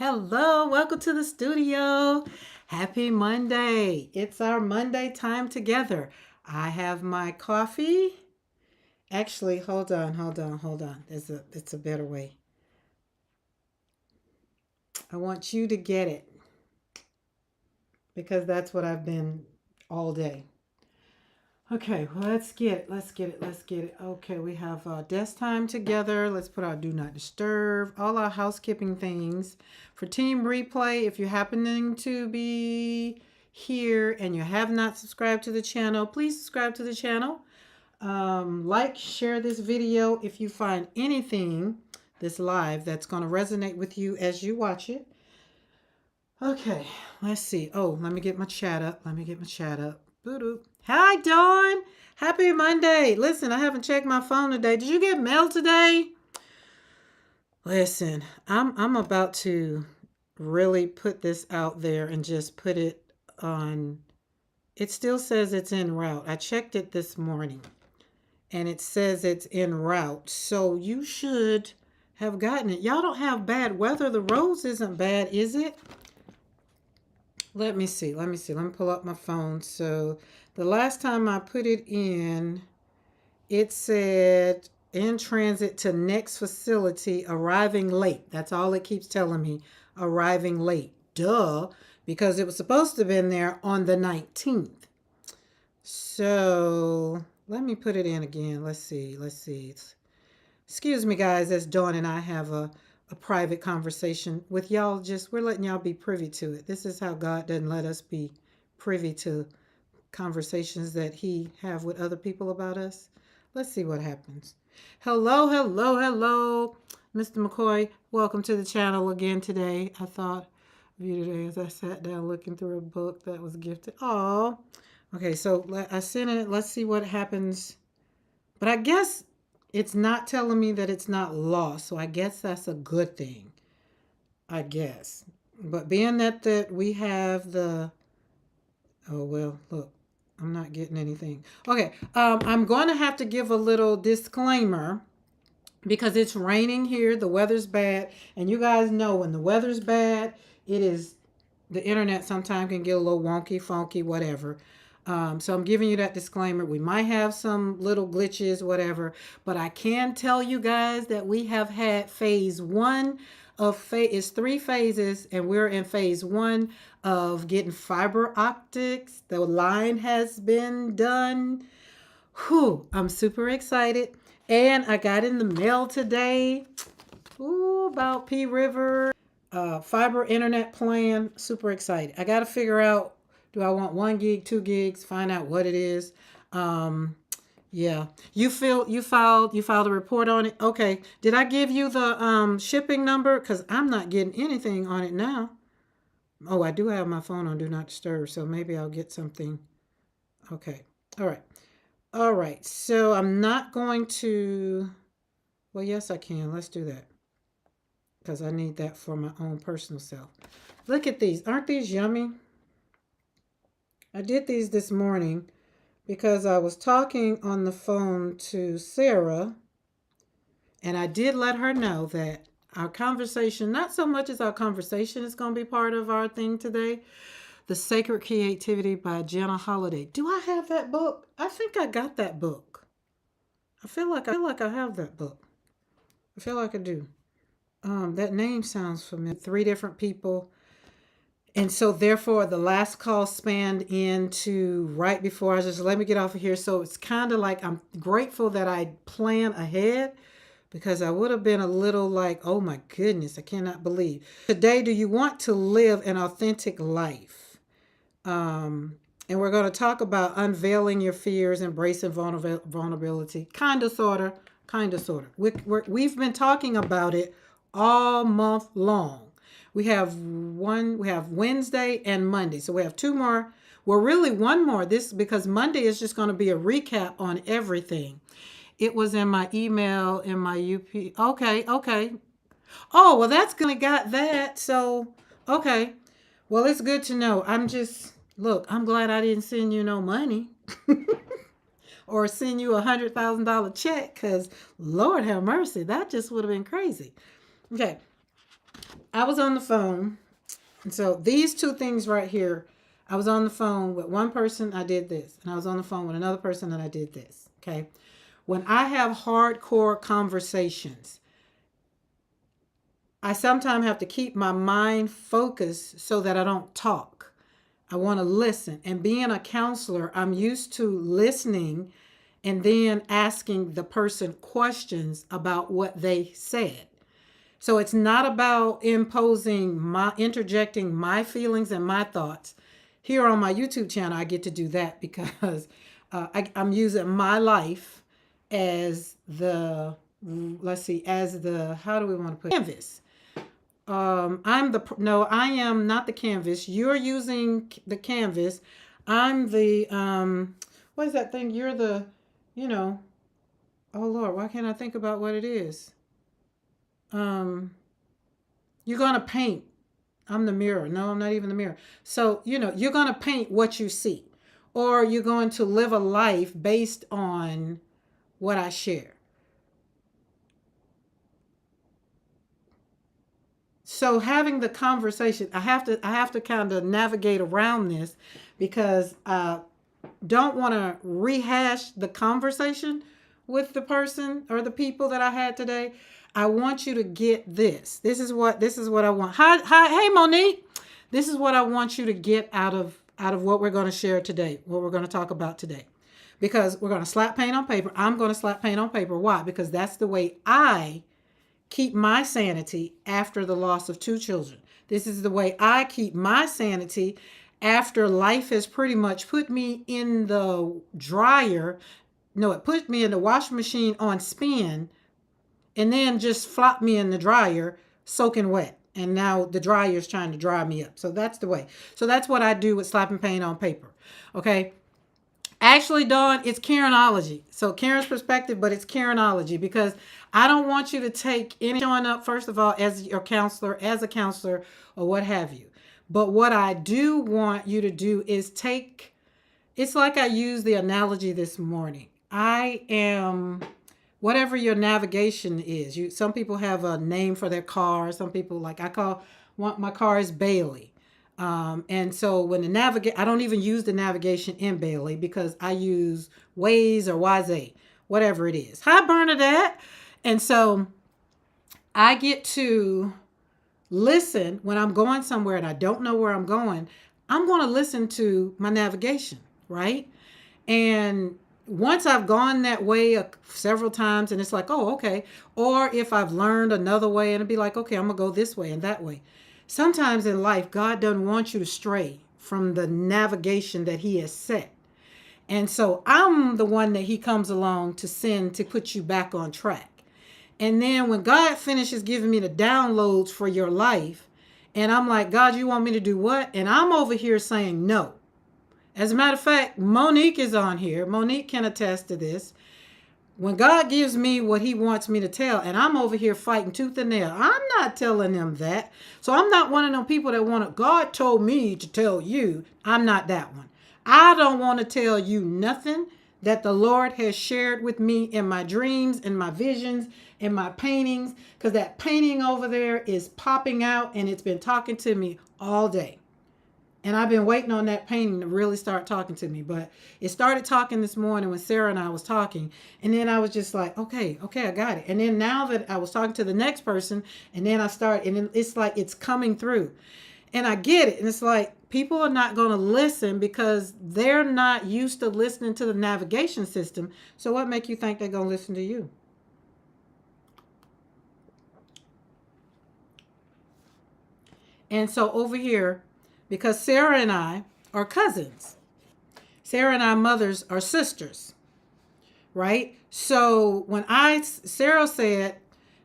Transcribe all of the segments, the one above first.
Hello, welcome to the studio. Happy Monday. It's our Monday time together. I have my coffee. Actually, hold on. It's a better way. I want you to get it because that's what I've been all day. Okay, well, let's get it. Okay, we have desk time together. Let's put our do not disturb, all our housekeeping things. For team replay, if you're happening to be here and you have not subscribed to the channel, please subscribe to the channel. Like, share this video if you find anything this live that's going to resonate with you as you watch it. Okay, let's see. Oh, let me get my chat up. Boo-doo. Hi, Dawn. Happy Monday. Listen, I haven't checked my phone today. Did you get mail today? Listen, I'm about to really put this out there and just put it on. It still says it's en route. I checked it this morning and it says it's en route. So you should have gotten it. Y'all don't have bad weather. The roads isn't bad, is it? Let me see. Let me pull up my phone. So the last time I put it in, it said in transit to next facility, arriving late. That's all it keeps telling me. Arriving late. Duh. Because it was supposed to have been there on the 19th. So let me put it in again. Let's see. Excuse me, guys, as Dawn and I have a private conversation with y'all. We're letting y'all be privy to it. This is how God doesn't let us be privy to conversations that he have with other people about us. Let's see what happens. Hello. Mr. McCoy, welcome to the channel again today. I thought of you today as I sat down looking through a book that was gifted. Oh, okay, so I sent it. Let's see what happens. But I guess it's not telling me that it's not lost, so I guess that's a good thing. I guess. But being that we have the... Oh, well, look. I'm not getting anything. Okay, I'm going to have to give a little disclaimer because it's raining here. The weather's bad. And you guys know when the weather's bad, the internet sometimes can get a little wonky, funky, whatever. So I'm giving you that disclaimer. We might have some little glitches, whatever, but I can tell you guys that we have had phase one of it's 3 phases, and we're in phase 1 of getting fiber optics. The line has been done. Whew, I'm super excited. And I got in the mail today about P River fiber internet plan. Super excited. I got to figure out, do I want 1 gig, 2 gigs, find out what it is. Yeah. You filed a report on it? Okay. Did I give you the shipping number? Because I'm not getting anything on it now. Oh, I do have my phone on Do Not Disturb, so maybe I'll get something. Okay. All right. So I'm not going to... Well, yes, I can. Let's do that. Because I need that for my own personal self. Look at these. Aren't these yummy? I did these this morning because I was talking on the phone to Sarah, and I did let her know that our conversation, not so much as our conversation is going to be part of our thing today, The Sacred Creativity by Jenna Holiday. Do I have that book? I think I got that book. I feel like I have that book. I feel like I do. That name sounds familiar. 3 different people. And so therefore the last call spanned into right before I just let me get off of here. So it's kind of like I'm grateful that I plan ahead, because I would have been a little like, oh my goodness, I cannot believe. Today, do you want to live an authentic life? And we're going to talk about unveiling your fears, embracing vulnerability. Kind of, sort of. We've been talking about it all month long. We have Wednesday and Monday. So we have 2 more. Well, really 1 more. This because Monday is just going to be a recap on everything. It was in my email, in my UP. Okay. Oh, well, that's going to got that. So, okay. Well, it's good to know. Look, I'm glad I didn't send you no money or send you $100,000 check, because Lord have mercy, that just would have been crazy. Okay. I was on the phone. And so these two things right here, I was on the phone with one person, I did this. And I was on the phone with another person, and I did this. Okay. When I have hardcore conversations, I sometimes have to keep my mind focused so that I don't talk. I want to listen. And being a counselor, I'm used to listening and then asking the person questions about what they said. So it's not about interjecting my feelings and my thoughts. Here on my YouTube channel, I get to do that because I'm using my life as the, let's see, as the, how do we want to put it? Canvas. No, I am not the canvas. You're using the canvas. I'm the, what is that thing? You're the, you know, oh Lord, why can't I think about what it is? Um, you're going to paint. I'm the mirror. No, I'm not even the mirror. So, you're going to paint what you see, or you're going to live a life based on what I share. So having the conversation, I have to kind of navigate around this because I don't want to rehash the conversation with the person or the people that I had today. I want you to get this. This is what I want. Hi, hey Monique. This is what I want you to get out of what we're going to share today, what we're going to talk about today. Because we're going to slap paint on paper. I'm going to slap paint on paper. Why? Because that's the way I keep my sanity after the loss of two children. This is the way I keep my sanity after life has pretty much put me in the dryer. No, it put me in the washing machine on spin and then just flopped me in the dryer soaking wet. And now the dryer is trying to dry me up. So that's the way. So that's what I do with slapping paint on paper. Okay. Actually, Dawn, it's Karenology. So Karen's perspective, but it's Karenology because I don't want you to take any showing up, first of all, as your counselor, as a counselor, or what have you. But what I do want you to do is it's like I used the analogy this morning. I am whatever your navigation is. Some people have a name for their car. Some people, like my car is Bailey. And so when I don't even use the navigation in Bailey because I use Waze or YZ, whatever it is. Hi, Bernadette. And so I get to listen when I'm going somewhere and I don't know where I'm going. I'm going to listen to my navigation, right? And once I've gone that way several times and it's like, oh, okay. Or if I've learned another way and it'd be like, okay, I'm going to go this way and that way. Sometimes in life, God doesn't want you to stray from the navigation that He has set. And so I'm the one that He comes along to send to put you back on track. And then when God finishes giving me the downloads for your life, and I'm like, God, you want me to do what? And I'm over here saying no. As a matter of fact, Monique is on here. Monique can attest to this. When God gives me what He wants me to tell, and I'm over here fighting tooth and nail, I'm not telling them that. So I'm not one of them people that want to, God told me to tell you. I'm not that one. I don't want to tell you nothing that the Lord has shared with me in my dreams, in my visions, in my paintings, because that painting over there is popping out and it's been talking to me all day. And I've been waiting on that painting to really start talking to me. But it started talking this morning when Sarah and I was talking. And then I was just like, okay, I got it. And then now that I was talking to the next person, and then and it's like it's coming through. And I get it. And it's like people are not going to listen because they're not used to listening to the navigation system. So what make you think they're going to listen to you? And so over here, because Sarah and I are cousins. Sarah and our mothers are sisters, right? So when Sarah said,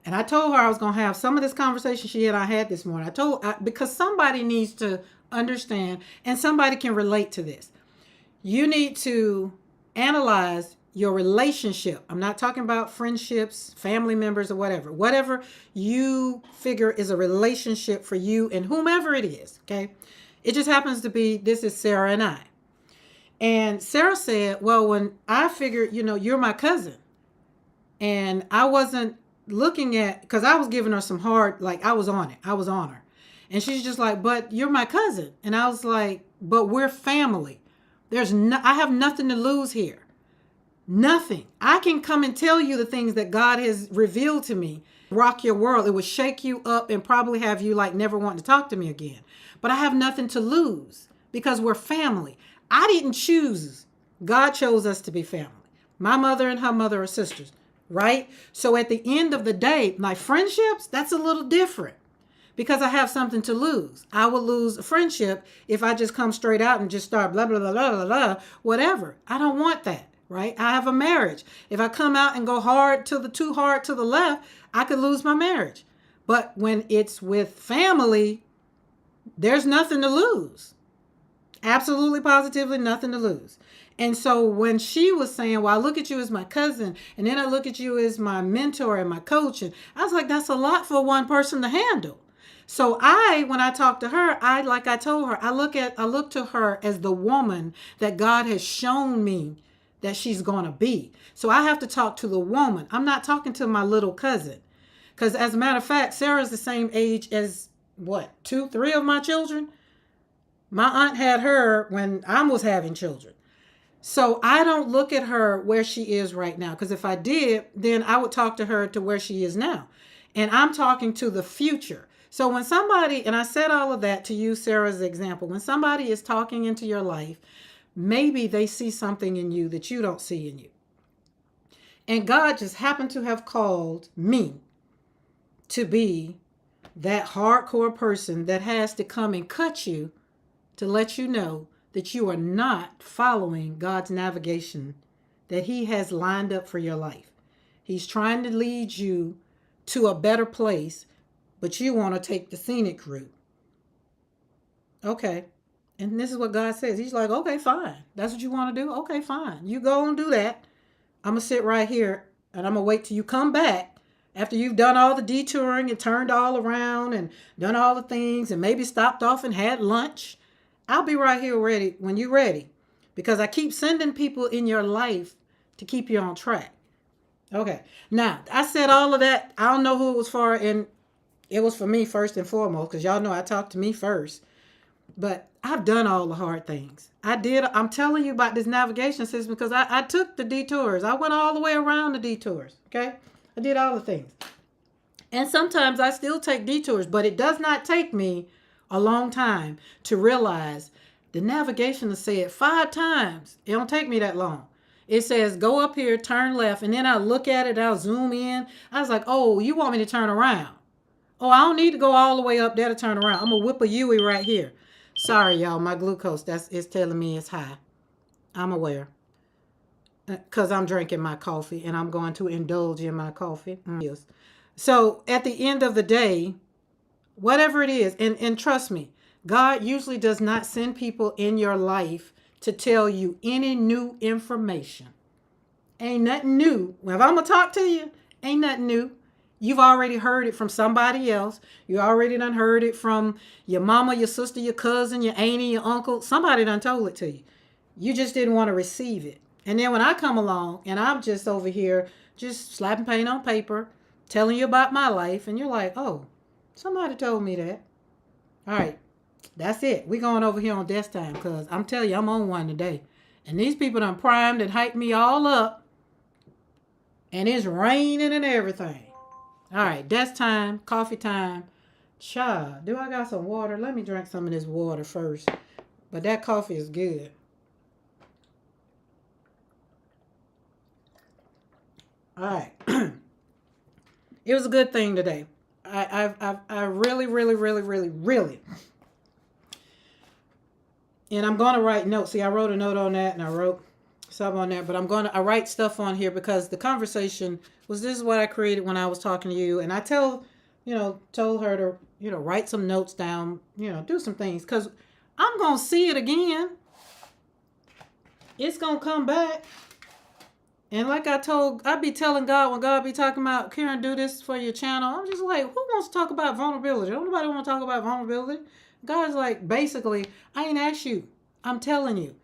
and I told her I was going to have some of this conversation she and I had this morning. Because somebody needs to understand and somebody can relate to this. You need to analyze your relationship. I'm not talking about friendships, family members, or whatever. Whatever you figure is a relationship for you and whomever it is, okay? It just happens to be, this is Sarah and I. And Sarah said, well, when I figured, you're my cousin. And I wasn't looking at, because I was giving her some hard, like I was on it. I was on her. And she's just like, but you're my cousin. And I was like, but we're family. I have nothing to lose here. Nothing. I can come and tell you the things that God has revealed to me. Rock your world. It would shake you up and probably have you like never wanting to talk to me again. But I have nothing to lose because we're family. I didn't choose. God chose us to be family. My mother and her mother are sisters, right? So at the end of the day, my friendships, that's a little different because I have something to lose. I would lose a friendship if I just come straight out and just start blah, blah, blah, blah, blah, blah, whatever. I don't want that, right? I have a marriage. If I come out and go too hard to the left, I could lose my marriage. But when it's with family, there's nothing to lose. Absolutely, positively nothing to lose. And so when she was saying, well, I look at you as my cousin, and then I look at you as my mentor and my coach, and I was like, that's a lot for one person to handle. So when I talked to her, like I told her, I look to her as the woman that God has shown me that she's going to be. So I have to talk to the woman. I'm not talking to my little cousin. Because as a matter of fact, Sarah's the same age as, what, 2, 3 of my children? My aunt had her when I was having children. So I don't look at her where she is right now. Because if I did, then I would talk to her to where she is now. And I'm talking to the future. So when somebody, and I said all of that to use Sarah's example, when somebody is talking into your life, maybe they see something in you that you don't see in you. And God just happened to have called me to be that hardcore person that has to come and cut you to let you know that you are not following God's navigation that He has lined up for your life. He's trying to lead you to a better place, but you want to take the scenic route. Okay. And this is what God says. He's like, okay, fine. That's what you want to do? Okay, fine. You go and do that. I'm going to sit right here and I'm going to wait till you come back after you've done all the detouring and turned all around and done all the things and maybe stopped off and had lunch. I'll be right here ready when you're ready, because I keep sending people in your life to keep you on track. Okay. Now, I said all of that. I don't know who it was for, and it was for me first and foremost, because y'all know I talk to me first. But I've done all the hard things. I did. I'm telling you about this navigation system because I took the detours. I went all the way around the detours. Okay. I did all the things. And sometimes I still take detours, but it does not take me a long time to realize the navigation has said 5 times. It don't take me that long. It says, go up here, turn left. And then I look at it, I'll zoom in. I was like, oh, you want me to turn around? Oh, I don't need to go all the way up there to turn around. I'm going to whip a Yui right here. Sorry, y'all. My glucose, it's telling me it's high. I'm aware. Because I'm drinking my coffee and I'm going to indulge in my coffee. So at the end of the day, whatever it is, and trust me, God usually does not send people in your life to tell you any new information. Ain't nothing new. If I'm going to talk to you, ain't nothing new. You've already heard it from somebody else. You already done heard it from your mama, your sister, your cousin, your auntie, your uncle. Somebody done told it to you. You just didn't want to receive it. And then when I come along and I'm just over here just slapping paint on paper, telling you about my life, and you're like, oh, somebody told me that. All right, that's it. We're going over here on desk time because I'm telling you, I'm on one today. And these people done primed and hyped me all up. And it's raining and everything. All right, desk time, coffee time. Cha, do I got some water? Let me drink some of this water first. But that coffee is good. All right. It was a good thing today. I really, really, really, really, really. And I'm going to write notes. See, I wrote a note on that and I wrote stuff on there. But I write stuff on here because the conversation was, this is what I created when I was talking to you. And I told her to, write some notes down, do some things. Because I'm going to see it again. It's going to come back. And like I be telling God when God be talking about, Karen, do this for your channel. I'm just like, who wants to talk about vulnerability? Nobody want to talk about vulnerability. God's like, basically, I ain't asked you. I'm telling you.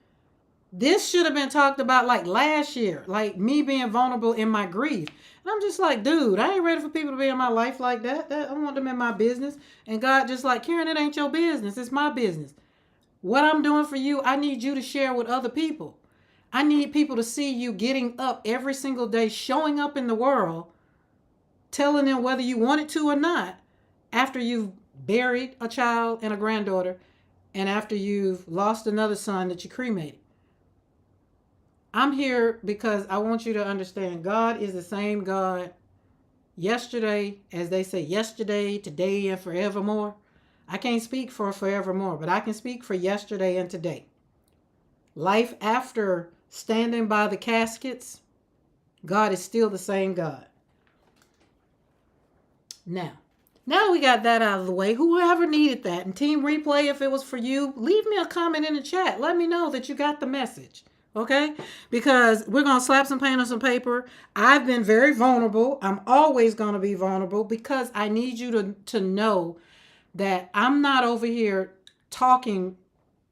This should have been talked about like last year, like me being vulnerable in my grief. And I'm just like, dude, I ain't ready for people to be in my life like that. I want them in my business. And God just like, Karen, it ain't your business. It's my business. What I'm doing for you, I need you to share with other people. I need people to see you getting up every single day, showing up in the world, telling them whether you want it to or not, after you've buried a child and a granddaughter, and after you've lost another son that you cremated. I'm here because I want you to understand God is the same God yesterday, as they say, yesterday, today, and forevermore. I can't speak for forevermore, but I can speak for yesterday and today. Life after standing by the caskets, God is still the same God. Now, now we got that out of the way. Whoever needed that, and Team Replay, if it was for you, leave me a comment in the chat. Let me know that you got the message. Okay? Because we're going to slap some paint on some paper. I've been very vulnerable. I'm always going to be vulnerable because I need you to know that I'm not over here talking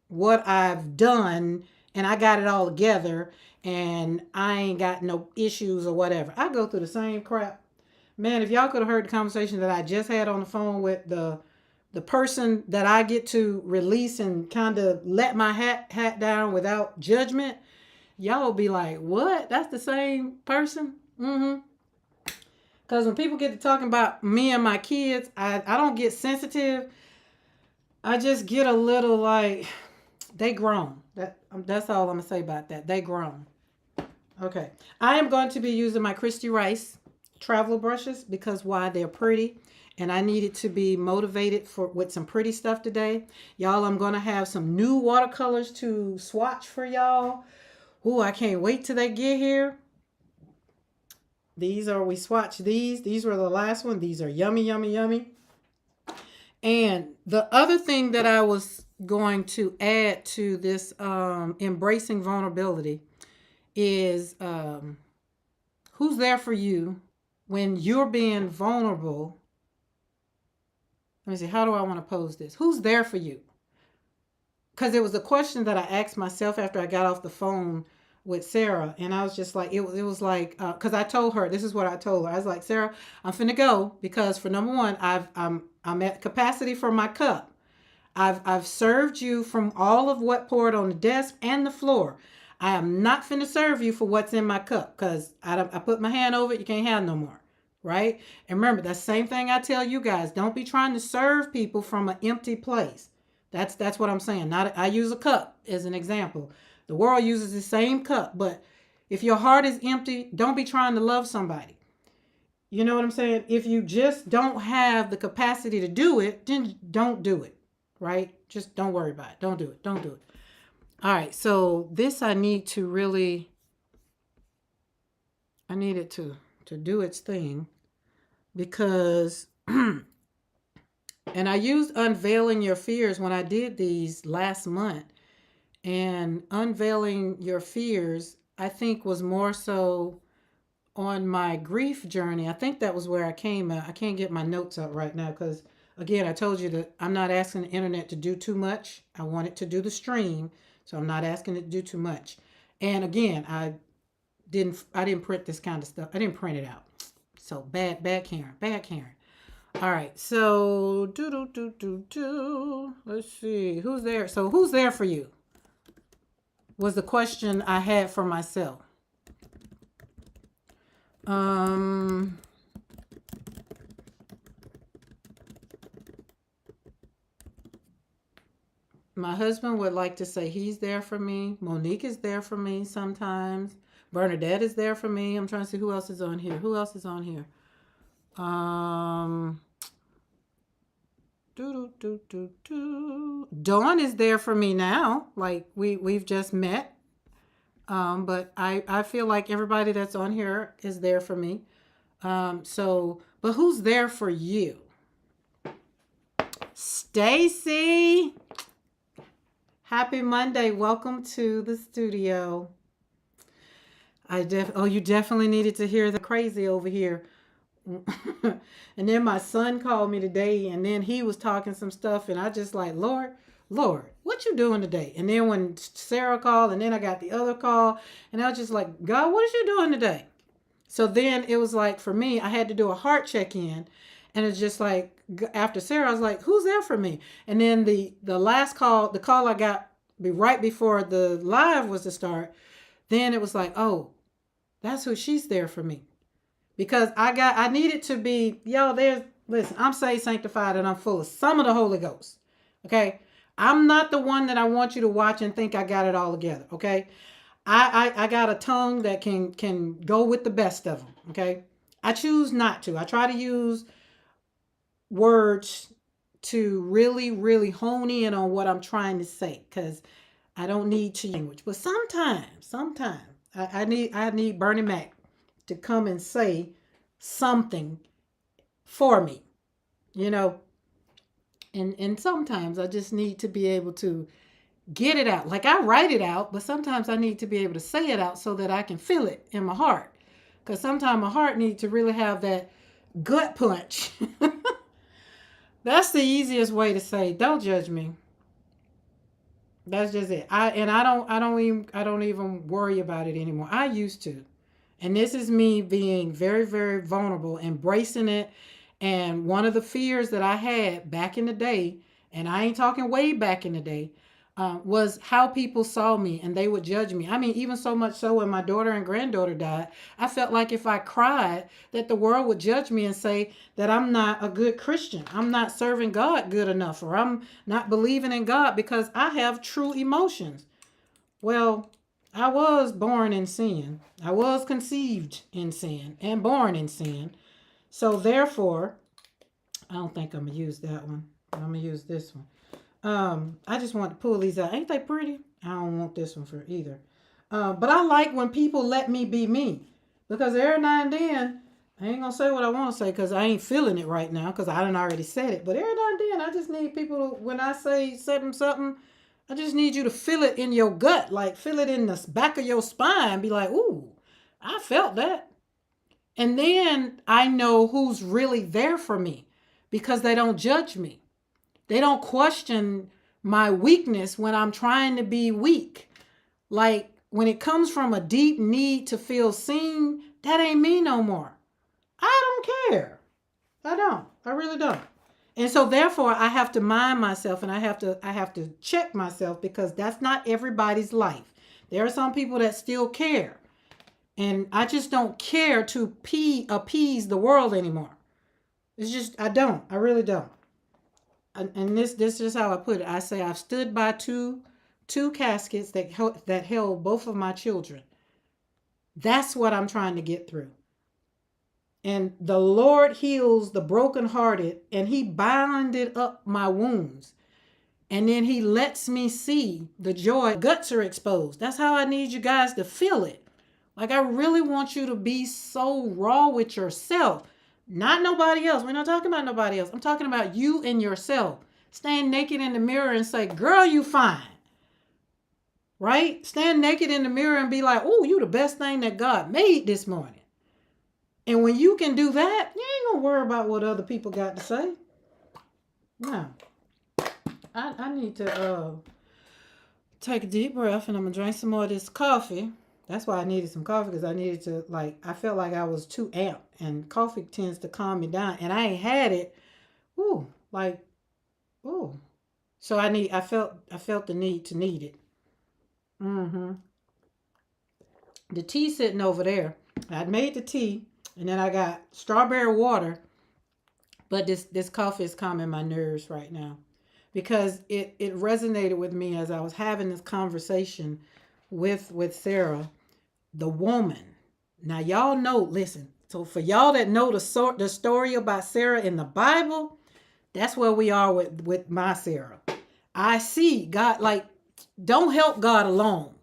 what I've done and I got it all together and I ain't got no issues or whatever. I go through the same crap. Man, if y'all could have heard the conversation that I just had on the phone with the person that I get to release and kind of let my hat down without judgment, y'all will be like, "What? That's the same person?" Mm-hmm. Because when people get to talking about me and my kids, I don't get sensitive. I just get a little like they grown. That's all I'm gonna say about that. They grown. Okay. I am going to be using my Christy Rice travel brushes because why, they're pretty and I needed to be motivated for with some pretty stuff today. Y'all, I'm going to have some new watercolors to swatch for y'all. Ooh, I can't wait till they get here. We swatched these. These were the last one. These are yummy, yummy, yummy. And the other thing that I was going to add to this embracing vulnerability is who's there for you when you're being vulnerable. Let me see, how do I want to pose this? Who's there for you? Because it was a question that I asked myself after I got off the phone with Sarah, and I was just like, it was like, because I told her, this is what I told her. I was like, Sarah, I'm finna go because for number one, I'm at capacity for my cup. I've served you from all of what poured on the desk and the floor. I am not finna serve you for what's in my cup because I put my hand over it. You can't have no more, right? And remember, that's the same thing I tell you guys. Don't be trying to serve people from an empty place. That's what I'm saying. Not I use a cup as an example. The world uses the same cup, but if your heart is empty, don't be trying to love somebody. You know what I'm saying? If you just don't have the capacity to do it, then don't do it, right? Just don't worry about it. Don't do it. Don't do it. All right. So this I need to really, I need it to do its thing because, and I used Unveiling Your Fears when I did these last month. And Unveiling Your Fears, I think, was more so on my grief journey. I think that was where I came at. I can't get my notes up right now because, again, I told you that I'm not asking the internet to do too much. I want it to do the stream, so I'm not asking it to do too much. And again, I didn't print this kind of stuff. I didn't print it out. So bad Karen, bad Karen. All right, so let's see who's there. So who's there for you? Was the question I had for myself. My husband would like to say he's there for me. Monique is there for me sometimes. Bernadette is there for me. I'm trying to see who else is on here. Who else is on here? Dawn is there for me now. Like we've just met. But I feel like everybody that's on here is there for me. But who's there for you? Stacy. Happy Monday. Welcome to the studio. You definitely needed to hear the crazy over here. And then my son called me today and then he was talking some stuff and I just like, Lord, Lord, what you doing today? And then when Sarah called, and then I got the other call, and I was just like, God, what is you doing today? So then it was like, for me, I had to do a heart check in. And it's just like, after Sarah, I was like, who's there for me? And then the last call, the call I got right before the live was to start, then it was like, oh, that's who, she's there for me. Because I needed to be, listen, I'm saved, sanctified, and I'm full of some of the Holy Ghost. Okay? I'm not the one that I want you to watch and think I got it all together. Okay? I got a tongue that can go with the best of them. Okay? I choose not to. I try to use words to really, really hone in on what I'm trying to say, because I don't need to language. But sometimes I need Bernie Mac to come and say something for me, you know. And sometimes I just need to be able to get it out. Like, I write it out, but sometimes I need to be able to say it out so that I can feel it in my heart. Because sometimes my heart needs to really have that gut punch. That's the easiest way to say, don't judge me. That's just it. I don't even worry about it anymore. I used to. And this is me being very, very vulnerable, embracing it. And one of the fears that I had back in the day, and I ain't talking way back in the day, was how people saw me and they would judge me. I mean, even so much so when my daughter and granddaughter died, I felt like if I cried, that the world would judge me and say that I'm not a good Christian. I'm not serving God good enough, or I'm not believing in God because I have true emotions. Well, I was born in sin. I was conceived in sin and born in sin. So therefore, I don't think I'm gonna use that one. I'm gonna use this one. I just want to pull these out. Ain't they pretty? I don't want this one for either. But I like when people let me be me, because every now and then, I ain't gonna say what I want to say because I ain't feeling it right now because I done already said it. But every now and then, I just need people to, when I say something, I just need you to feel it in your gut, like feel it in the back of your spine. Be like, ooh, I felt that. And then I know who's really there for me because they don't judge me. They don't question my weakness when I'm trying to be weak. Like, when it comes from a deep need to feel seen, that ain't me no more. I don't care. I don't. I really don't. And so therefore I have to mind myself, and I have to check myself, because that's not everybody's life. There are some people that still care. And I just don't care to appease the world anymore. It's just, I don't. I really don't. And this is how I put it. I say I've stood by two caskets that held both of my children. That's what I'm trying to get through. And the Lord heals the brokenhearted, and He binded up my wounds. And then He lets me see the joy. Guts are exposed. That's how I need you guys to feel it. Like, I really want you to be so raw with yourself. Not nobody else. We're not talking about nobody else. I'm talking about you and yourself. Stand naked in the mirror and say, girl, you fine. Right? Stand naked in the mirror and be like, oh, you the best thing that God made this morning. And when you can do that, you ain't going to worry about what other people got to say. No. I need to take a deep breath, and I'm going to drink some more of this coffee. That's why I needed some coffee, because I needed to, I felt like I was too amped, and coffee tends to calm me down, and I ain't had it. Ooh. So I felt the need to need it. Mm-hmm. The tea sitting over there. I'd made the tea, and then I got strawberry water, but this coffee is calming my nerves right now, because it resonated with me as I was having this conversation with Sarah, the woman. Now y'all know, listen, so for y'all that know the story about Sarah in the Bible, that's where we are with my Sarah. I see God, like, don't help God alone.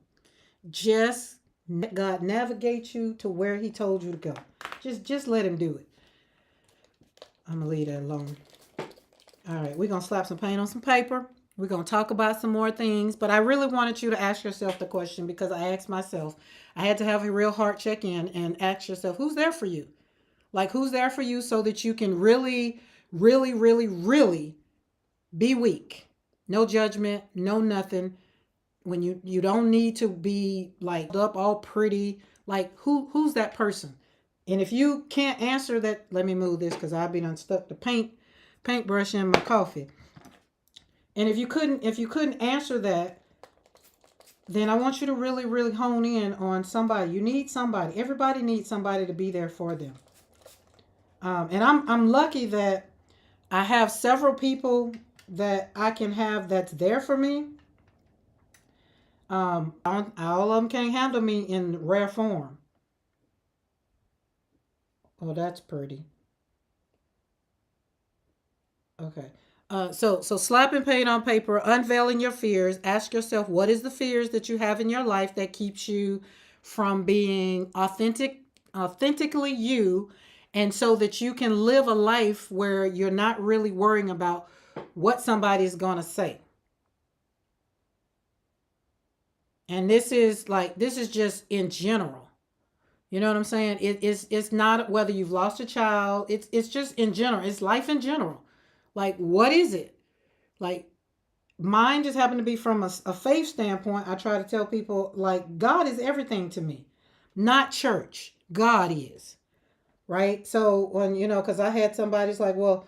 Just let God navigate you to where He told you to go. Just let Him do it. I'm gonna leave that alone. All right, we're gonna slap some paint on some paper. We're gonna talk about some more things, but I really wanted you to ask yourself the question, because I asked myself. I had to have a real heart check in and ask yourself, who's there for you? Like, who's there for you so that you can really, really, really, really be weak? No judgment, no nothing. When you don't need to be like up all pretty. Like who's that person? And if you can't answer that, let me move this because I've been unstuck the paintbrush in my coffee. And if you couldn't answer that, then I want you to really, really hone in on somebody. You need somebody. Everybody needs somebody to be there for them. And I'm lucky that I have several people that I can have that's there for me. All of them can't handle me in rare form. Oh, that's pretty. Okay. So slapping paint on paper, unveiling your fears. Ask yourself, what is the fears that you have in your life that keeps you from being authentically you, and so that you can live a life where you're not really worrying about what somebody's gonna say. And this is just in general. You know what I'm saying? It's not whether you've lost a child. It's just in general. It's life in general. Like, what is it? Like, mine just happened to be from a faith standpoint. I try to tell people, like, God is everything to me, not church. God is, right? So when, because I had somebody's like, well,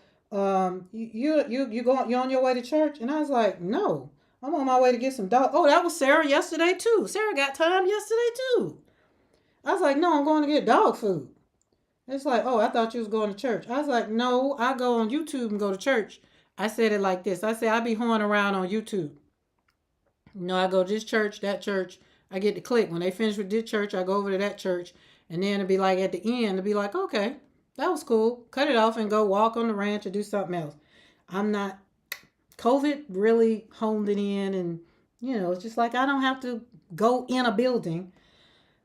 you on your way to church, and I was like, no, I'm on my way to get some dog. Oh, that was Sarah yesterday too. Sarah got time yesterday too. I was like, no, I'm going to get dog food. It's like, oh, I thought you was going to church. I was like, no, I go on YouTube and go to church. I said it like this. I said, I be horning around on YouTube. I go to this church, that church. I get to click. When they finish with this church, I go over to that church. And then it'll be like at the end, it'll be like, okay, that was cool. Cut it off and go walk on the ranch or do something else. I'm not, COVID really honed it in. And, it's just like I don't have to go in a building,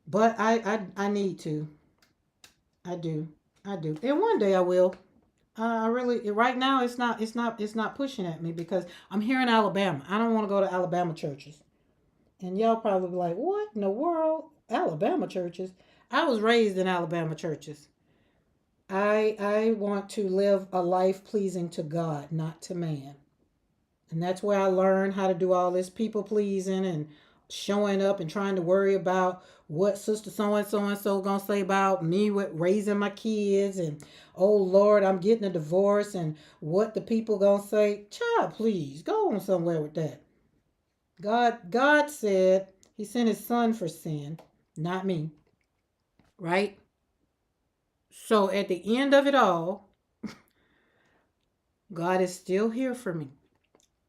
but I need to. I do. I do. And one day I will. I really right now it's not pushing at me because I'm here in Alabama. I don't want to go to Alabama churches. And y'all probably be like, "What in the world? Alabama churches?" I was raised in Alabama churches. I want to live a life pleasing to God, not to man. And that's where I learned how to do all this people pleasing and showing up and trying to worry about what sister so and so gonna say about me with raising my kids, and oh Lord, I'm getting a divorce, and what the people gonna say. Child, please go on somewhere with that. God said he sent his son for sin, not me, right? So at the end of it all, God is still here for me.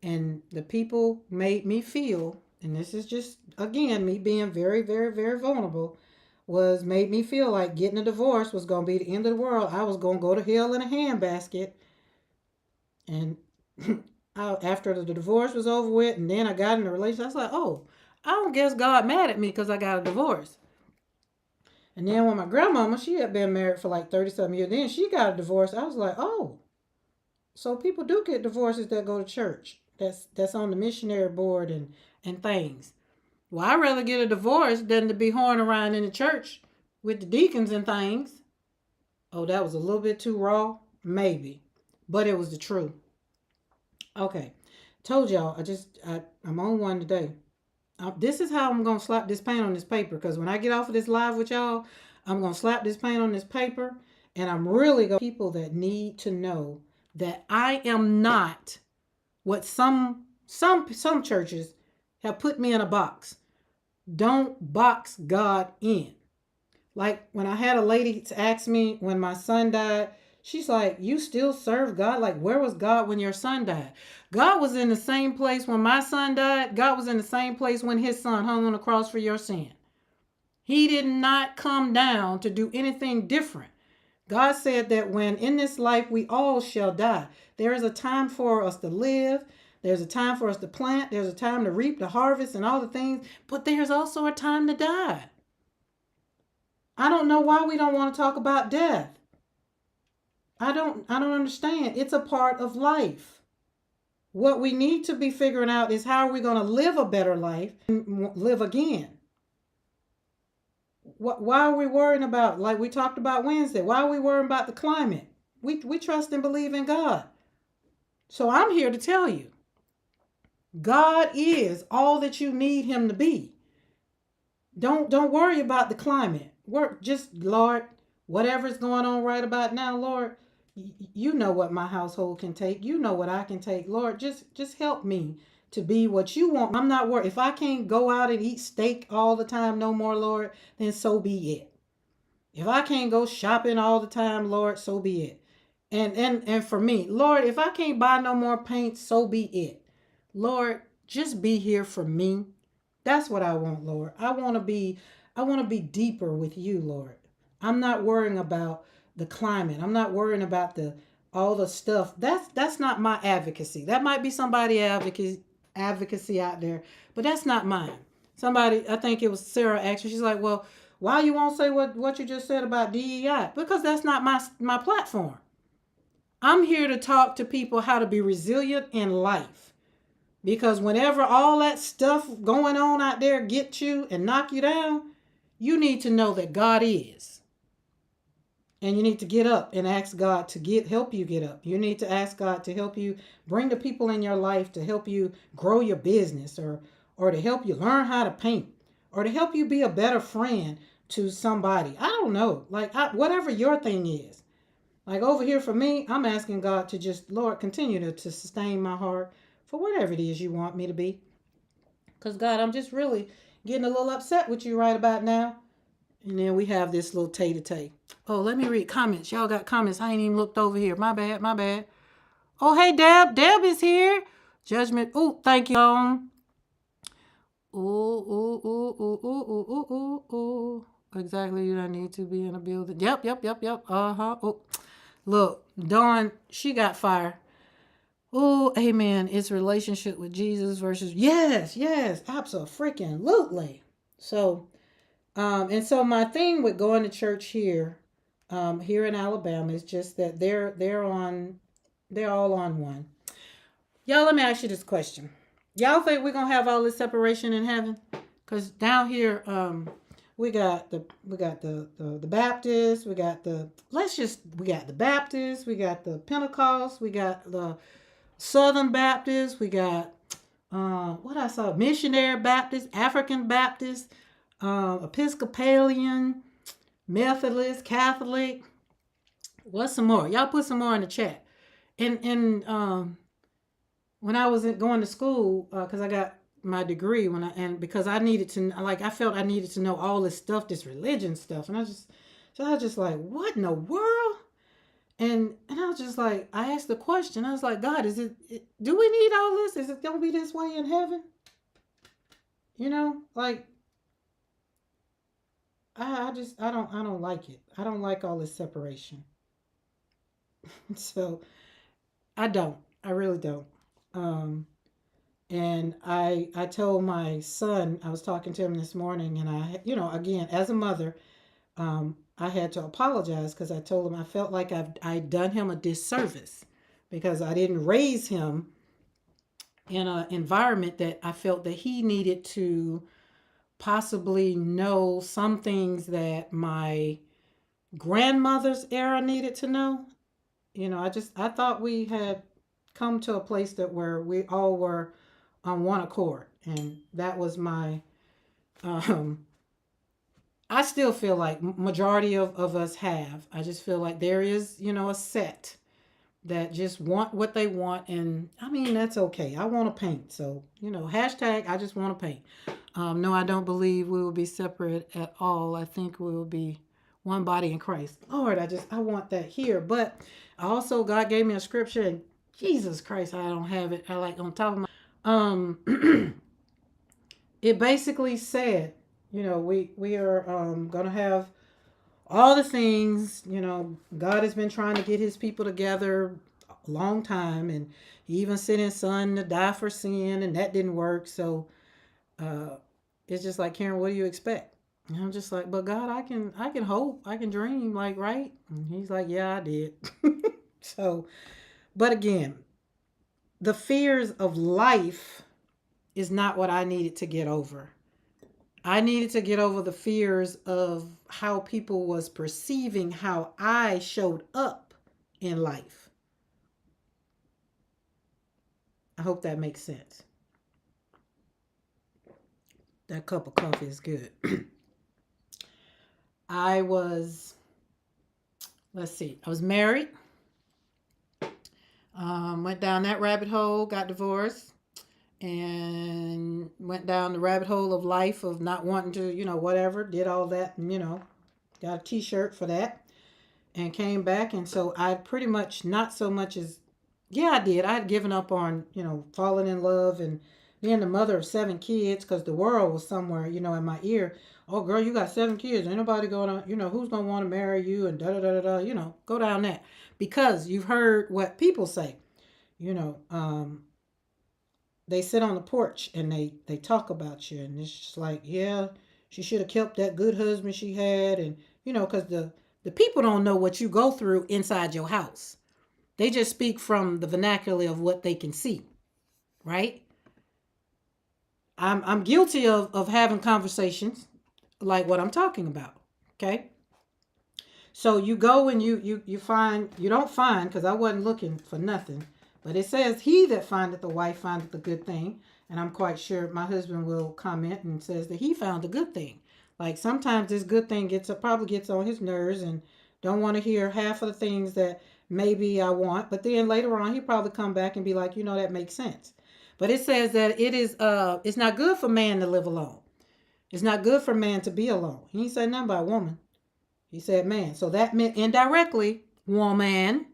And the people made me feel, and this is just again me being very, very, very vulnerable, was made me feel like getting a divorce was going to be the end of the world. I was going to go to hell in a handbasket. And after the divorce was over with, and then I got in a relationship, I was like, oh, I don't guess God mad at me because I got a divorce. And then when my grandmama, she had been married for like 30 something years, then she got a divorce. I was like, oh, so people do get divorces that go to church. That's on the missionary board and things. Well, I'd rather get a divorce than to be horning around in the church with the deacons and things. Oh, that was a little bit too raw? Maybe. But it was the truth. Okay. Told y'all, I'm on one today. This is how I'm going to slap this paint on this paper, because when I get off of this live with y'all, I'm going to slap this paint on this paper, and I'm really going to people that need to know that I am not what some churches have put me in a box. Don't box God in. Like when I had a lady to ask me when my son died, she's like, you still serve God? Like, where was God when your son died? God was in the same place when my son died. God was in the same place when his son hung on the cross for your sin. He did not come down to do anything different. God said that when in this life we all shall die. There is a time for us to live. There's a time for us to plant. There's a time to reap the harvest and all the things. But there's also a time to die. I don't know why we don't want to talk about death. I don't understand. It's a part of life. What we need to be figuring out is how are we going to live a better life and live again. Why are we worrying about, like we talked about Wednesday, why are we worrying about the climate? We trust and believe in God. So I'm here to tell you, God is all that you need him to be. Don't worry about the climate. Work just, Lord, whatever's going on right about now, Lord, you know what my household can take. You know what I can take. Lord, just help me to be what you want. I'm not worried. If I can't go out and eat steak all the time no more, Lord, then so be it. If I can't go shopping all the time, Lord, so be it. And for me, Lord, if I can't buy no more paint, so be it. Lord, just be here for me. That's what I want, Lord. I want to be deeper with you, Lord. I'm not worrying about the climate. I'm not worrying about the all the stuff. That's not my advocacy. That might be somebody advocacy out there, but that's not mine. Somebody, I think it was Sarah actually. She's like, "Well, why you won't say what you just said about DEI?" Because that's not my platform. I'm here to talk to people how to be resilient in life. Because whenever all that stuff going on out there get you and knock you down, you need to know that God is. And you need to get up and ask God to help you get up. You need to ask God to help you bring the people in your life to help you grow your business, or to help you learn how to paint, or to help you be a better friend to somebody. I don't know. Whatever your thing is. Like over here for me, I'm asking God to just, Lord, continue to sustain my heart for whatever it is you want me to be. Because, God, I'm just really getting a little upset with you right about now. And then we have this little tay-to-tay. Oh, let me read comments. Y'all got comments. I ain't even looked over here. My bad, my bad. Oh, hey, Deb. Deb is here. Judgment. Oh, thank you. Ooh, ooh, ooh, ooh, ooh, ooh, ooh, ooh. Exactly. You don't need to be in a building. Yep, yep, yep, yep. Uh-huh. Oh. Look, Dawn, she got fire. Oh, amen. It's relationship with Jesus versus yes, absolutely. So, and so my thing with going to church here, here in Alabama is just that they're all on one. Y'all, let me ask you this question. Y'all think we're gonna have all this separation in heaven? Cause down here, we got the Baptists, we got the Baptists, we got the Pentecost, we got the Southern Baptists, we got what I saw, missionary Baptist, African Baptist, Episcopalian, Methodist, Catholic. What's some more? Y'all put some more in the chat. And when I was going to school, because I got my degree because I needed to, like, I felt I needed to know all this stuff, this religion stuff, and I was just like, what in the world? And I was just like, I asked the question. I was like, God, do we need all this? Is it gonna be this way in heaven? Like, I don't like it. I don't like all this separation. So I don't. I really don't. Um, and I told my son, I was talking to him this morning, and again, as a mother, I had to apologize because I told him I felt like I'd done him a disservice because I didn't raise him in an environment that I felt that he needed to possibly know some things that my grandmother's era needed to know. I thought we had come to a place that where we all were on one accord, and that was my. Um, I still feel like majority of us have. I just feel like there is, a set that just want what they want, and I mean that's okay. I want to paint, so hashtag I just want to paint. No, I don't believe we will be separate at all. I think we will be one body in Christ. Lord, I want that here, but also God gave me a scripture, and Jesus Christ, I don't have it. I like on top of my it basically said, we are gonna have all the things. God has been trying to get his people together a long time, and he even sent his son to die for sin, and that didn't work. So uh, it's just like, Karen, what do you expect? And I'm just like, but God, I can hope, I can dream, like, right? And he's like, yeah, I did. So, but again, the fears of life is not what I needed to get over. I needed to get over the fears of how people was perceiving how I showed up in life. I hope that makes sense. That cup of coffee is good. I was, let's see, I was married. Went down that rabbit hole, got divorced, and went down the rabbit hole of life of not wanting to, whatever. Did all that, and got a T-shirt for that, and came back. And so I pretty much, not so much as, yeah, I did. I had given up on, falling in love and being the mother of 7 kids, because the world was somewhere, in my ear. Oh, girl, you got 7 kids. Ain't nobody going to, who's going to want to marry you, and da da da da da, go down that. Because you've heard what people say, you know, um, they sit on the porch and they talk about you, and it's just like, yeah, she should have kept that good husband she had. And because the people don't know what you go through inside your house. They just speak from the vernacular of what they can see, right? I'm guilty of having conversations like what I'm talking about. Okay. So you go and you find, you don't find, because I wasn't looking for nothing, but it says, he that findeth a wife findeth a good thing. And I'm quite sure my husband will comment and says that he found a good thing. Like sometimes this good thing probably gets on his nerves and don't want to hear half of the things that maybe I want. But then later on, he probably come back and be like, that makes sense. But it says that it's not good for man to live alone. It's not good for man to be alone. He ain't say nothing about woman. He said man. So that meant indirectly, woman,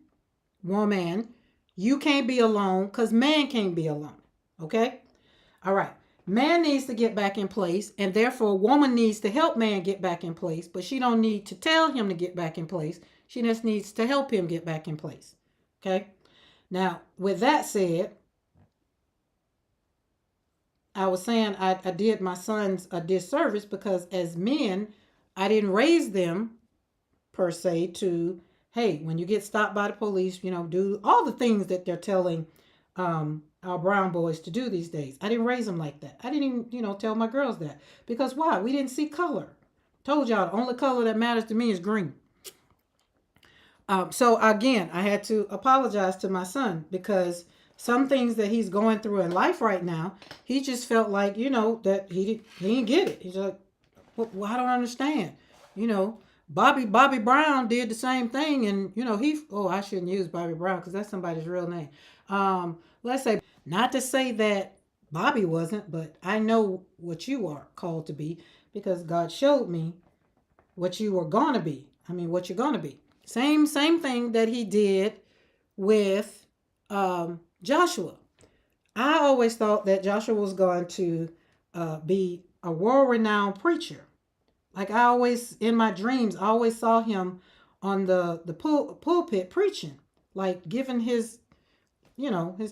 you can't be alone because man can't be alone. Okay? All right. Man needs to get back in place, and therefore woman needs to help man get back in place, but she don't need to tell him to get back in place. She just needs to help him get back in place. Okay? Now, with that said, I was saying I did my sons a disservice, because as men, I didn't raise them per se to, hey, when you get stopped by the police, do all the things that they're telling our brown boys to do these days. I didn't raise them like that. I didn't even, tell my girls that. Because why? We didn't see color. Told y'all the only color that matters to me is green. So again, I had to apologize to my son, because some things that he's going through in life right now, he just felt like, that he didn't get it. He's like, well, I don't understand. You know, Bobby Brown did the same thing, and I shouldn't use Bobby Brown because that's somebody's real name. Let's say, not to say that Bobby wasn't, but I know what you are called to be, because God showed me what you were gonna be. I mean, what you're gonna be. Same thing that He did with Joshua. I always thought that Joshua was going to be a world-renowned preacher. Like I always, in my dreams, I always saw him on the pulpit preaching, like giving his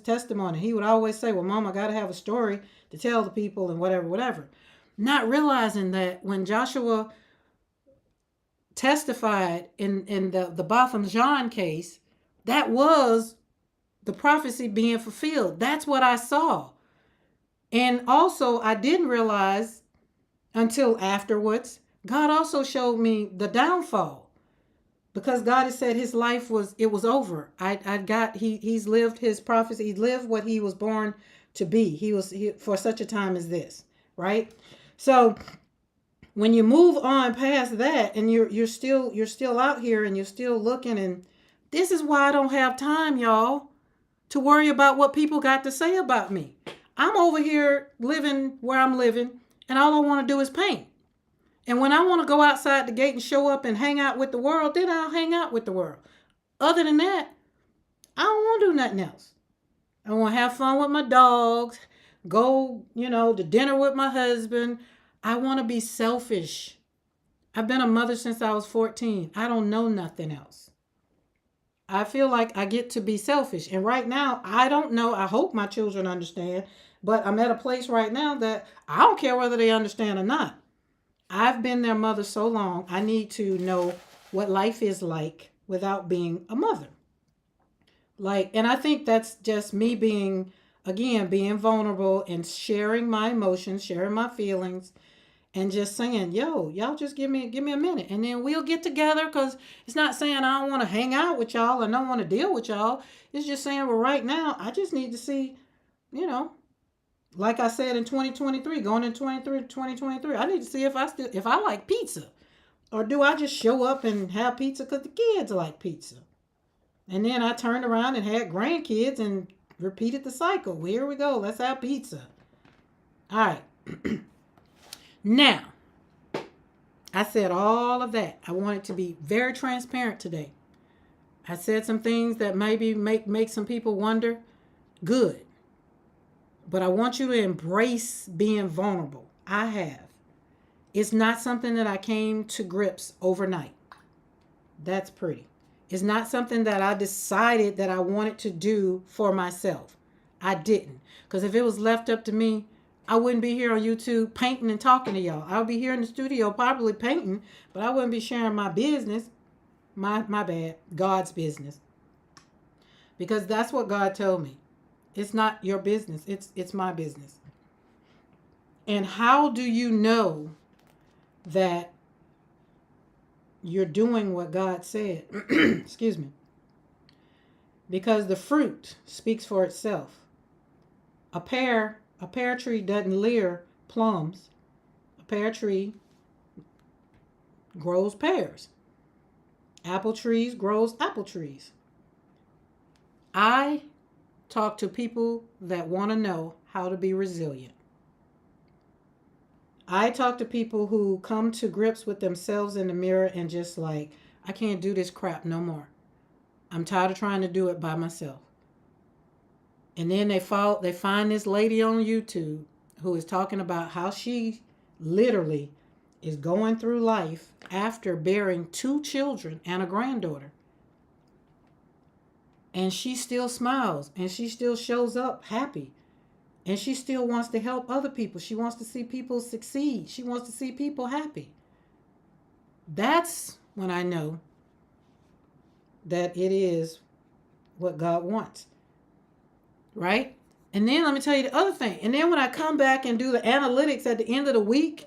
testimony. He would always say, well, Mom, I got to have a story to tell the people and whatever. Not realizing that when Joshua testified in the Botham Jean case, that was the prophecy being fulfilled. That's what I saw. And also, I didn't realize until afterwards, God also showed me the downfall, because God had said his life was over. He's lived his prophecy. He lived what he was born to be. He was for such a time as this, right? So when you move on past that, and you're still out here and you're still looking, and this is why I don't have time, y'all, to worry about what people got to say about me. I'm over here living where I'm living, and all I want to do is paint. And when I want to go outside the gate and show up and hang out with the world, then I'll hang out with the world. Other than that, I don't want to do nothing else. I want to have fun with my dogs, go, to dinner with my husband. I want to be selfish. I've been a mother since I was 14. I don't know nothing else. I feel like I get to be selfish. And right now, I don't know. I hope my children understand. But I'm at a place right now that I don't care whether they understand or not. I've been their mother so long, I need to know what life is like without being a mother. And I think that's just me being vulnerable and sharing my emotions, sharing my feelings, and just saying, yo, y'all just give me a minute, and then we'll get together, because it's not saying I don't want to hang out with y'all and don't want to deal with y'all. It's just saying, well, right now, I just need to see, Like I said in 2023, going in 2023, I need to see if I like pizza. Or do I just show up and have pizza because the kids like pizza? And then I turned around and had grandkids and repeated the cycle. Well, here we go. Let's have pizza. All right. Now, I said all of that. I wanted to be very transparent today. I said some things that maybe make some people wonder. Good. But I want you to embrace being vulnerable. I have. It's not something that I came to grips overnight. That's pretty. It's not something that I decided that I wanted to do for myself. I didn't. Because if it was left up to me, I wouldn't be here on YouTube painting and talking to y'all. I would be here in the studio probably painting, but I wouldn't be sharing my business. My bad. God's business. Because that's what God told me. It's not your business. It's my business. And how do you know that you're doing what God said? Excuse me. Because the fruit speaks for itself. A pear tree doesn't rear plums. A pear tree grows pears. Apple trees grows apple trees. I talk to people that want to know how to be resilient. I talk to people who come to grips with themselves in the mirror and just like, I can't do this crap no more. I'm tired of trying to do it by myself. And then they find this lady on YouTube who is talking about how she literally is going through life after bearing 2 children and a granddaughter. And she still smiles and she still shows up happy. And she still wants to help other people. She wants to see people succeed. She wants to see people happy. That's when I know that it is what God wants. Right? And then let me tell you the other thing. And then when I come back and do the analytics at the end of the week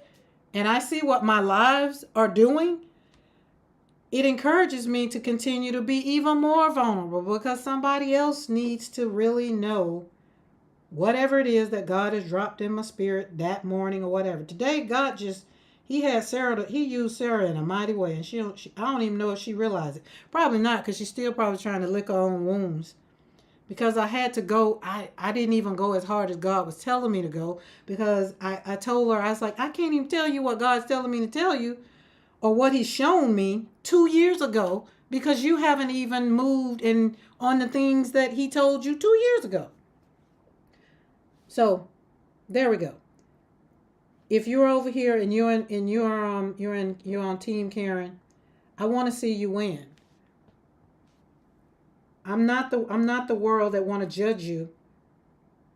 and I see what my lives are doing, it encourages me to continue to be even more vulnerable because somebody else needs to really know whatever it is that God has dropped in my spirit that morning or whatever. Today, God just, he used Sarah in a mighty way. And I don't even know if she realized it. Probably not, because she's still probably trying to lick her own wounds. Because I had to go, I didn't even go as hard as God was telling me to go. Because I told her, I was like, I can't even tell you what God's telling me to tell you. Or what he's shown me 2 years ago. Because you haven't even moved on the things that he told you 2 years ago. So, there we go. If you're over here and you're on Team Karen, I want to see you win. I'm not the world that want to judge you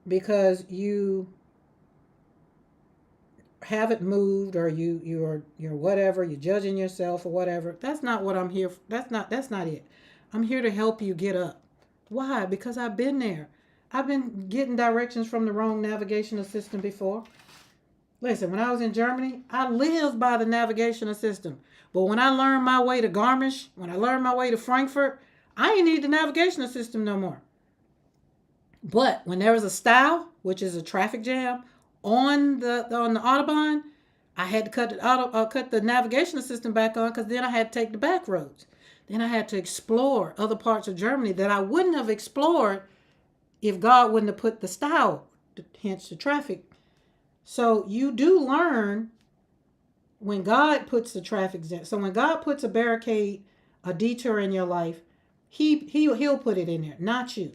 because you haven't moved or you're whatever, you're judging yourself or whatever. That's not what I'm here for. That's not it. I'm here to help you get up. Why? Because I've been there. I've been getting directions from the wrong navigational system before. Listen, when I was in Germany, I lived by the navigational system. But when I learned my way to Garmisch, when I learned my way to Frankfurt, I ain't need the navigational system no more. But when there was a style, which is a traffic jam, on the Autobahn, I had to cut the navigational system back on because then I had to take the back roads. Then I had to explore other parts of Germany that I wouldn't have explored if God wouldn't have put the style, hence the traffic. So you do learn when God puts the traffic jam. So when God puts a barricade, a detour in your life, he'll put it in there, not you.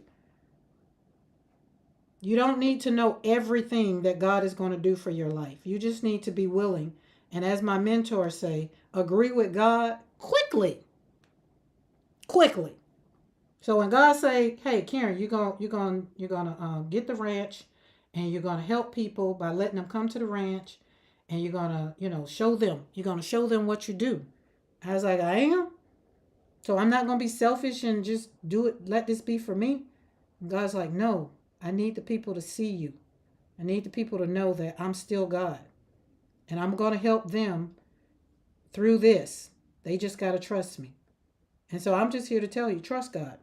You don't need to know everything that God is going to do for your life. You just need to be willing. And as my mentors say, agree with God quickly. Quickly. So when God say, "Hey, Karen, you're gonna get the ranch, and you're gonna help people by letting them come to the ranch, and you're gonna show them. You're gonna show them what you do." I was like, I am. So I'm not gonna be selfish and just do it. Let this be for me. And God's like, no. I need the people to see you. I need the people to know that I'm still God, and I'm gonna help them through this. They just gotta trust me. And so I'm just here to tell you, trust God.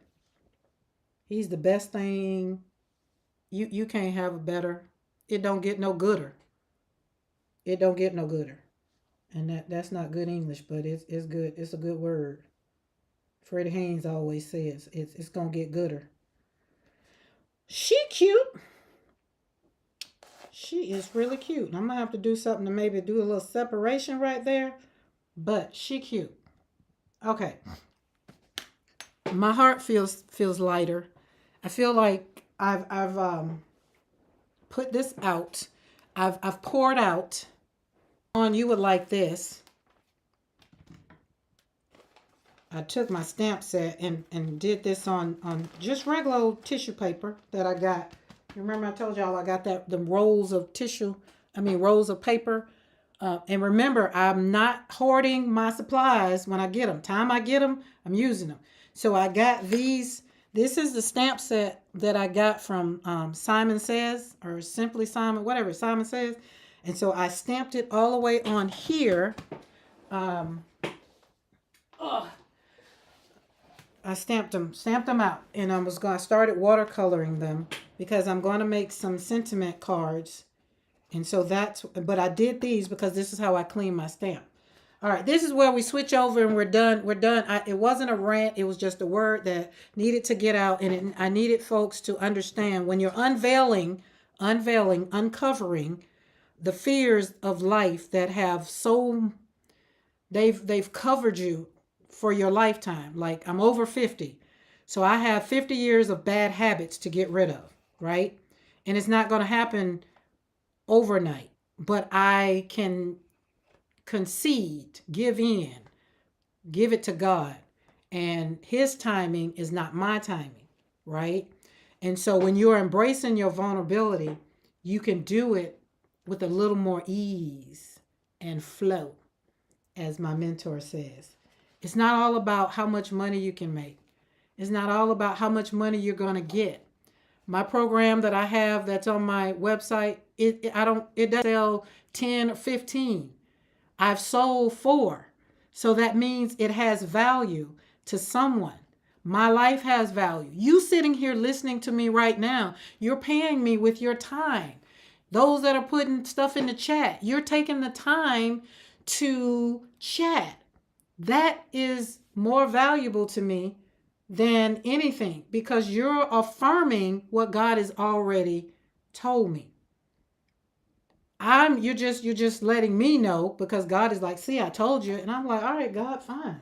He's the best thing. You can't have a better. it don't get no gooder. It don't get no gooder. And that's not good English, but it's good. It's a good word. Freddie Haynes always says it's gonna get gooder. She cute. She is really cute. I'm gonna have to do something to maybe do a little separation right there. But she cute. Okay. My heart feels lighter. I feel like I've put this out. I've poured out on. You would like this. I took my stamp set and did this on just regular old tissue paper that I got. Remember I told y'all I got the rolls of tissue, rolls of paper. And remember, I'm not hoarding my supplies when I get them. Time I get them, I'm using them. So I got these. This is the stamp set that I got from Simon Says, or Simply Simon, whatever Simon Says. And so I stamped it all the way on here. I stamped them out, and I started watercoloring them because I'm going to make some sentiment cards. And so but I did these because this is how I clean my stamp. All right, this is where we switch over and we're done. It wasn't a rant. It was just a word that needed to get out. And I needed folks to understand when you're uncovering the fears of life that have they've covered you for your lifetime. Like I'm over 50. So I have 50 years of bad habits to get rid of, right? And it's not going to happen overnight, but I can concede, give it to God, and his timing is not my timing, right? And so when you're embracing your vulnerability, you can do it with a little more ease and flow, as my mentor says. It's not all about how much money you can make. It's not all about how much money you're going to get. My program that I have that's on my website, it doesn't sell 10 or 15. I've sold 4. So that means it has value to someone. My life has value. You sitting here listening to me right now, you're paying me with your time. Those that are putting stuff in the chat, you're taking the time to chat. That is more valuable to me than anything because you're affirming what God has already told me. You're just letting me know because God is like, see, I told you. And I'm like, all right, God, fine.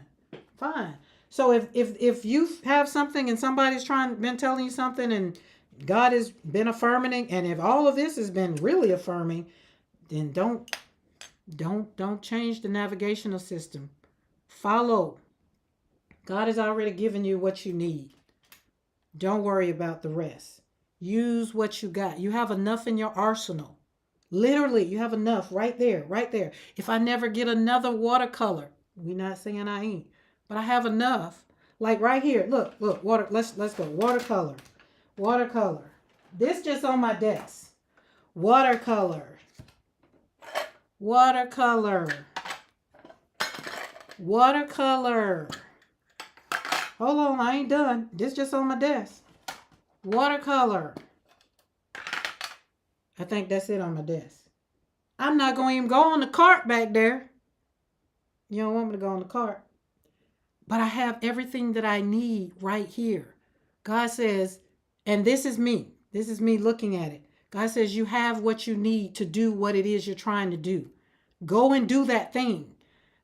So if you have something and somebody's been telling you something and God has been affirming, and if all of this has been really affirming, then don't change the navigational system. Follow. God has already given you what you need. Don't worry about the rest. Use what you got. You have enough in your arsenal. Literally, you have enough right there. If I never get another watercolor, we're not saying I ain't, but I have enough. Like right here, look, water. Let's go. Watercolor. This just on my desk. Watercolor. Hold on, I ain't done. This just on my desk. Watercolor. I think that's it on my desk. I'm not going to even go on the cart back there. You don't want me to go on the cart. But I have everything that I need right here. God says, and this is me. This is me looking at it. God says you have what you need to do what it is you're trying to do. Go and do that thing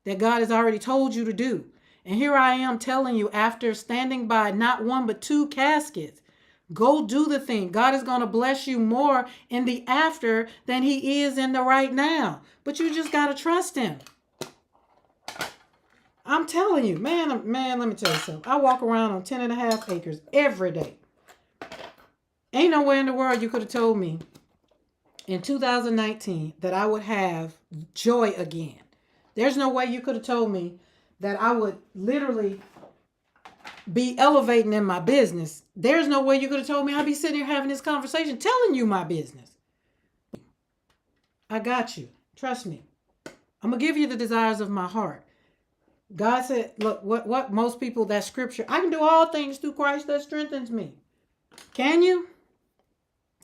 that God has already told you to do. And here I am telling you, after standing by not 1 but 2 caskets, go do the thing. God is going to bless you more in the after than he is in the right now. But you just got to trust him. I'm telling you, man, let me tell you something. I walk around on 10.5 acres every day. Ain't nowhere in the world you could have told me in 2019 that I would have joy again. There's no way you could have told me that I would literally be elevating in my business. There's no way you could have told me I'd be sitting here having this conversation telling you my business. I got you. Trust me. I'm going to give you the desires of my heart. God said, look, what most people, that scripture, I can do all things through Christ that strengthens me. Can you?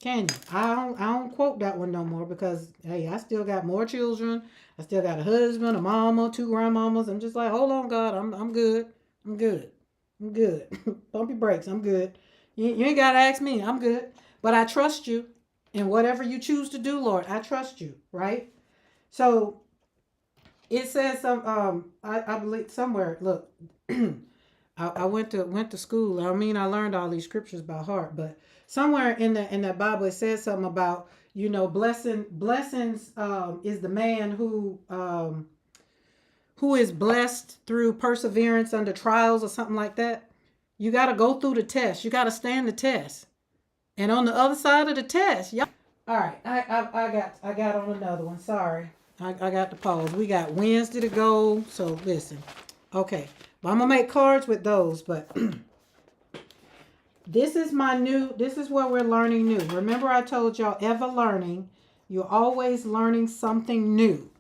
Can you? I don't quote that one no more because hey, I still got more children. I still got a husband, a mama, two grandmamas. I'm just like, hold on, God, I'm good. I'm good. I'm good. Pump your brakes. I'm good. You ain't gotta ask me. I'm good. But I trust you in whatever you choose to do, Lord. I trust you, right? So it says I believe somewhere. Look, I went to school. I mean, I learned all these scriptures by heart, but somewhere in that Bible it says something about blessings is the man who is blessed through perseverance under trials or something like that. You got to go through the test. You got to stand the test. And on the other side of the test, y'all. All right, I got on another one. Sorry, I got the pause. We got Wednesday to go. So listen, okay. Well, I'm gonna make cards with those, but this is my new. This is what we're learning new. Remember, I told y'all ever learning. You're always learning something new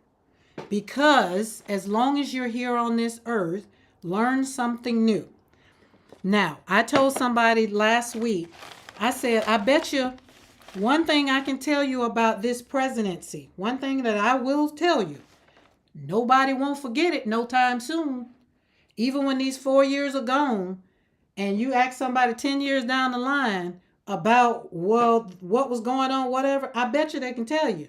because as long as you're here on this earth, learn something new. Now, I told somebody last week. I said, I bet you one thing I can tell you about this presidency, one thing that I will tell you, nobody won't forget it no time soon. Even when these 4 years are gone, and you ask somebody 10 years down the line about, well, what was going on, whatever, I bet you they can tell you.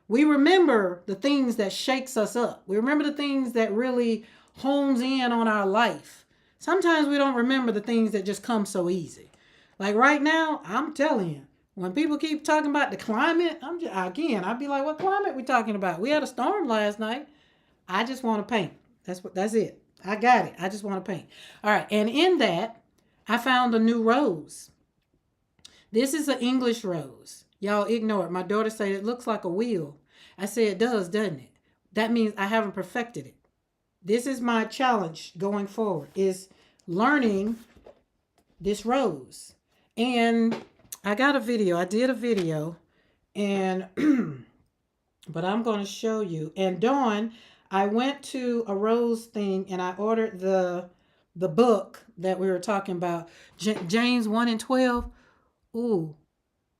We remember the things that shakes us up. We remember the things that really hones in on our life. Sometimes we don't remember the things that just come so easy. Like right now, I'm telling you, when people keep talking about the climate, I'd be like, what climate we talking about? We had a storm last night. I just want to paint. That's it. I got it. I just want to paint. All right. And in that, I found a new rose. This is an English rose. Y'all ignore it. My daughter said it looks like a wheel. I said it does, doesn't it? That means I haven't perfected it. This is my challenge going forward is learning this rose. And I got a video. I did a video and but I'm going to show you. And Dawn, I went to a rose thing and I ordered the book that we were talking about, James 1 and 12. Ooh,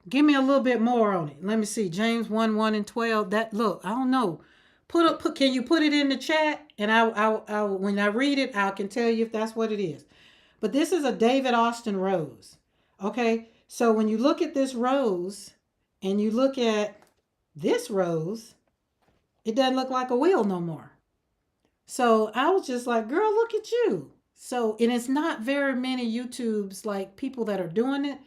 give me a little bit more on it. Let me see. James 1 and 12. That look, I don't know. Can you put it in the chat? And I when I read it, I can tell you if that's what it is. But this is a David Austin rose. Okay? So when you look at this rose and you look at this rose, it doesn't look like a wheel no more. So I was just like, girl, look at you. So, and it's not very many YouTubes like people that are doing it.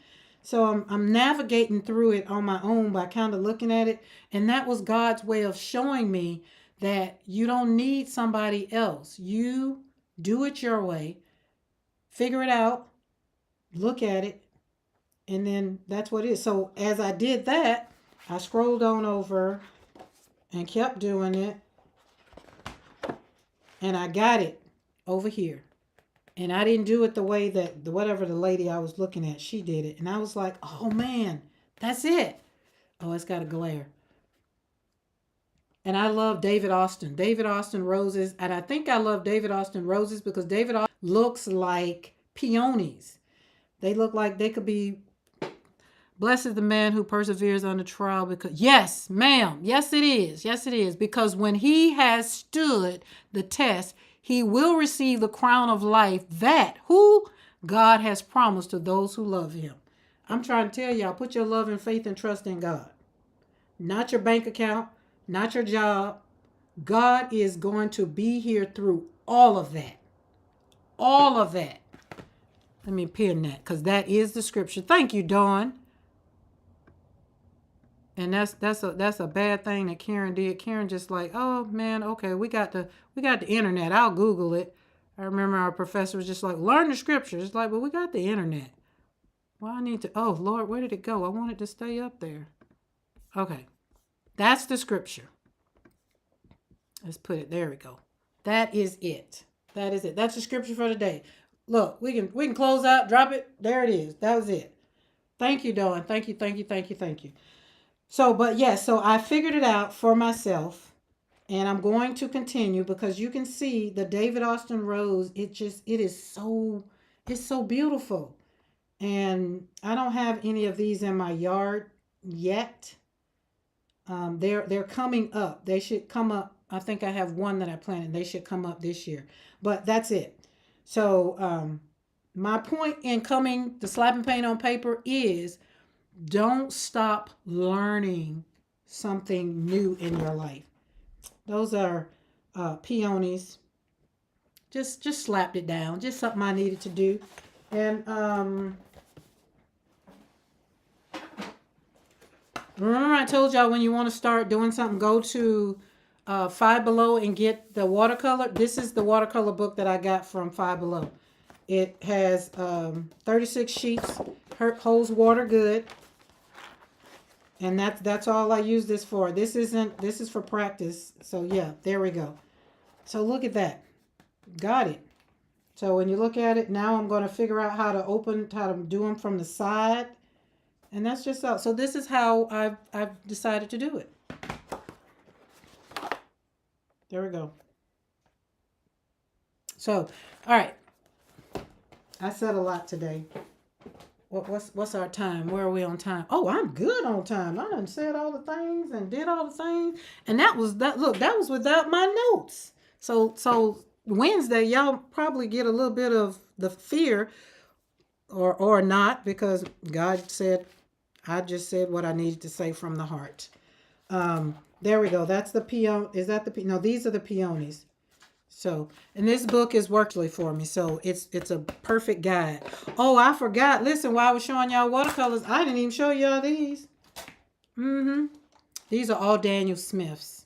So I'm navigating through it on my own by kind of looking at it. And that was God's way of showing me that you don't need somebody else. You do it your way, figure it out, look at it, and then that's what it is. So as I did that, I scrolled on over and kept doing it. And I got it over here. And I didn't do it the way that whatever the lady I was looking at, she did it. And I was like, oh man, that's it. Oh, it's got a glare. And I love David Austin. David Austin roses. And I think I love David Austin roses because David Austin looks like peonies. They look like they could be, blessed is the man who perseveres under trial because, yes, ma'am. Yes, it is. Yes, it is. Because when he has stood the test, he will receive the crown of life that who God has promised to those who love him. I'm trying to tell y'all, put your love and faith and trust in God. Not your bank account, not your job. God is going to be here through all of that. All of that. Let me pin that because that is the scripture. Thank you, Dawn. And that's a bad thing that Karen did. Karen just like, oh man, okay, we got the internet. I'll Google it. I remember our professor was just like, learn the scriptures. It's like, well, we got the internet. Well, I need to. Oh Lord, where did it go? I want it to stay up there. Okay, that's the scripture. Let's put it. There we go. That is it. That is it. That's the scripture for today. Look, we can close out. Drop it. There it is. That was it. Thank you, Dawn. Thank you. Thank you. Thank you. Thank you. So, but yes, so I figured it out for myself and I'm going to continue because you can see the David Austin rose. It's so beautiful. And I don't have any of these in my yard. yet. They're coming up. They should come up. I think I have one that I planted. They should come up this year. But that's it. So my point in coming to slapping paint on paper is don't stop learning something new in your life. Those are peonies. Just slapped it down. Just something I needed to do. And remember I told y'all when you want to start doing something, go to Five Below and get the watercolor. This is the watercolor book that I got from Five Below. It has 36 sheets, holds water good. And that's all I use this for. This is for practice. So yeah, there we go. So look at that. Got it. So when you look at it, now I'm going to figure out how to do them from the side. And that's just out. So this is how I've decided to do it. There we go. So, all right. I said a lot today. What's our time? Where are we on time? Oh, I'm good on time. I done said all the things and did all the things. And that was without my notes. So Wednesday, y'all probably get a little bit of the fear or not, because God said, I just said what I needed to say from the heart. There we go. That's the peon. Is that the no? These are the peonies. So, and this book is worked for me, so it's a perfect guide. Oh, I forgot. Listen, while I was showing y'all watercolors, I didn't even show y'all these. These are all Daniel Smith's.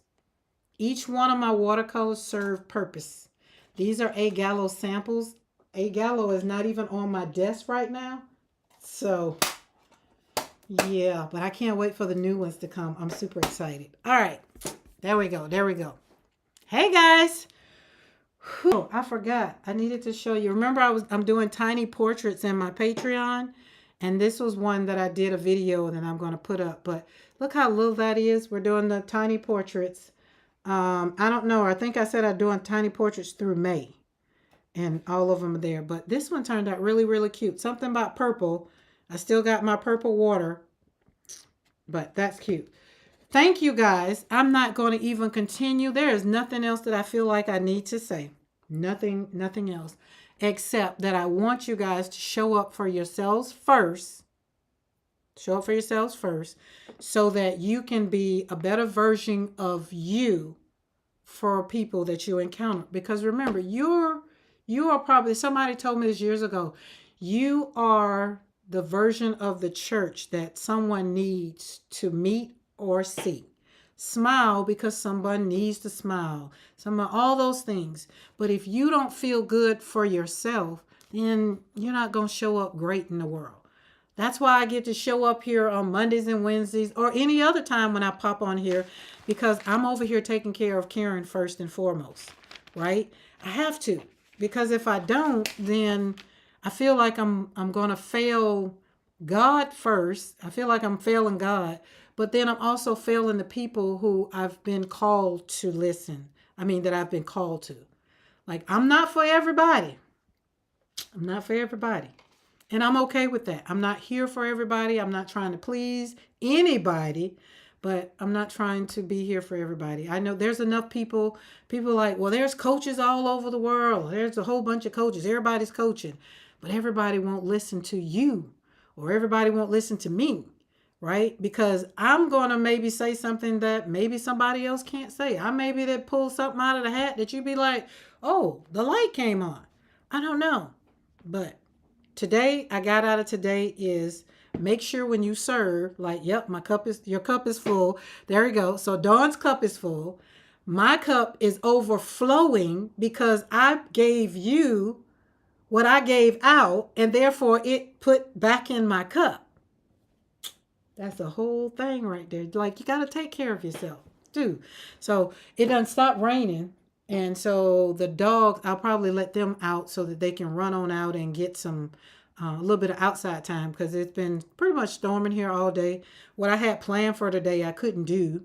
Each one of my watercolors serve purpose. These are A Gallo samples. A Gallo is not even on my desk right now. So, yeah, but I can't wait for the new ones to come. I'm super excited. All right. There we go. There we go. Hey, guys. Oh, I forgot. I needed to show you. Remember, I'm doing tiny portraits in my Patreon, and this was one that I did a video that I'm going to put up. But look how little that is. We're doing the tiny portraits. I don't know. I think I said I'm doing tiny portraits through May, and all of them are there. But this one turned out really, really cute. Something about purple. I still got my purple water, but that's cute. Thank you, guys. I'm not going to even continue. There is nothing else that I feel like I need to say. Nothing else. Except that I want you guys to show up for yourselves first. Show up for yourselves first, so that you can be a better version of you for people that you encounter. Because remember, you are probably, somebody told me this years ago, you are the version of the church that someone needs to meet or see. Smile because someone needs to smile. All those things. But if you don't feel good for yourself, then you're not going to show up great in the world. That's why I get to show up here on Mondays and Wednesdays or any other time when I pop on here, because I'm over here taking care of Karen first and foremost, right? I have to, because if I don't, then I feel like I'm going to fail God first. I feel like I'm failing God, but then I'm also failing the people who I've been called to listen. That I've been called to. Like, I'm not for everybody. I'm not for everybody. And I'm okay with that. I'm not here for everybody. I'm not trying to please anybody, but I'm not trying to be here for everybody. I know there's enough people like, well, there's coaches all over the world. There's a whole bunch of coaches. Everybody's coaching, but everybody won't listen to you, or everybody won't listen to me, right? Because I'm going to maybe say something that maybe somebody else can't say. I maybe that pull something out of the hat that you'd be like, oh, the light came on. I don't know. But today, I got out of today is make sure when you serve, like, yep, your cup is full. There we go. So Dawn's cup is full. My cup is overflowing because I gave you what I gave out, and therefore it put back in my cup. That's the whole thing right there. Like, you got to take care of yourself too. So it doesn't stop raining. And so the dogs, I'll probably let them out so that they can run on out and get some, a little bit of outside time, because it's been pretty much storming here all day. What I had planned for today, I couldn't do.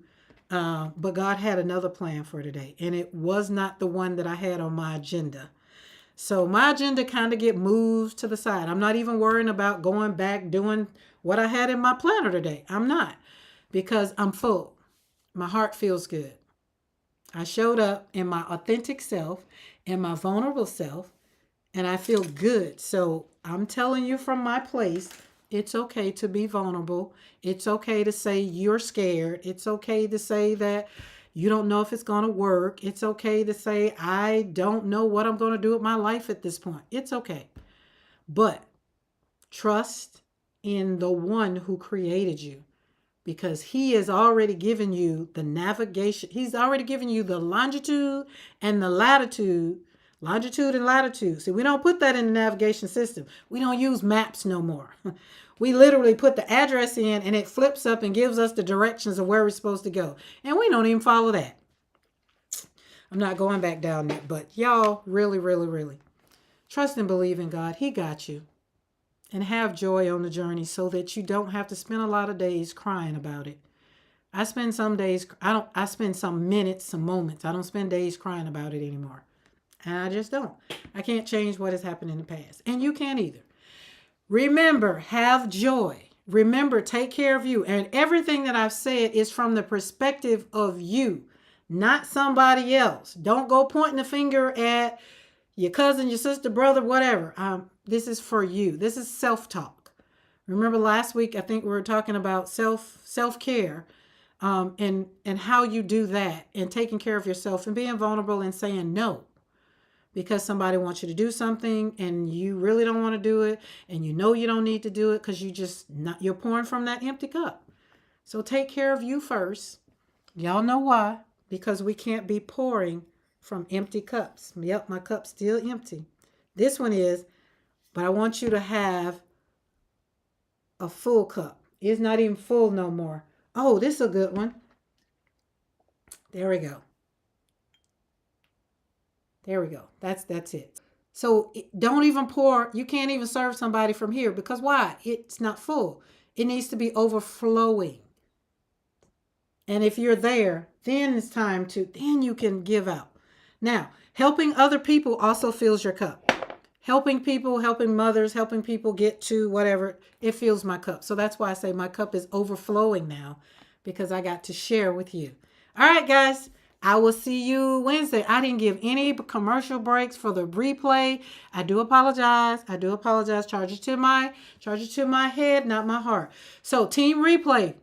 But God had another plan for today. And it was not the one that I had on my agenda. So my agenda kind of get moved to the side. I'm not even worrying about going back, doing what I had in my planner today. I'm not, because I'm full. My heart feels good. I showed up in my authentic self, in my vulnerable self, and I feel good. So I'm telling you from my place, it's okay to be vulnerable. It's okay to say you're scared. It's okay to say that you don't know if it's going to work. It's okay to say, I don't know what I'm going to do with my life at this point. It's okay. But trust in the one who created you, because he has already given you the navigation. He's already given you the longitude and the latitude, longitude and latitude. See, we don't put that in the navigation system. We don't use maps no more. We literally put the address in and it flips up and gives us the directions of where we're supposed to go. And we don't even follow that. I'm not going back down that, but y'all really, really, really trust and believe in God. He got you. And have joy on the journey so that you don't have to spend a lot of days crying about it. I spend some days, I spend some minutes, some moments. I don't spend days crying about it anymore. And I just don't. I can't change what has happened in the past. And you can't either. Remember, have joy. Remember, take care of you. And everything that I've said is from the perspective of you, not somebody else. Don't go pointing the finger at your cousin, your sister, brother, whatever. This is for you. This is self-talk. Remember last week, I think we were talking about self-care, and how you do that, and taking care of yourself and being vulnerable and saying no because somebody wants you to do something and you really don't want to do it, and you know you don't need to do it because you're pouring from that empty cup. So take care of you first. Y'all know why? Because we can't be pouring from empty cups. Yep, my cup's still empty. This one is, but I want you to have a full cup. It's not even full no more. Oh, this is a good one. There we go. There we go. That's it. So don't even pour. You can't even serve somebody from here because why? It's not full. It needs to be overflowing. And if you're there, then it's time then you can give out. Now, helping other people also fills your cup. Helping people, helping mothers, helping people get to whatever, it fills my cup. So that's why I say my cup is overflowing now, because I got to share with you. All right, guys, I will see you Wednesday. I didn't give any commercial breaks for the replay. I do apologize. Charge it to my head, not my heart. So team replay,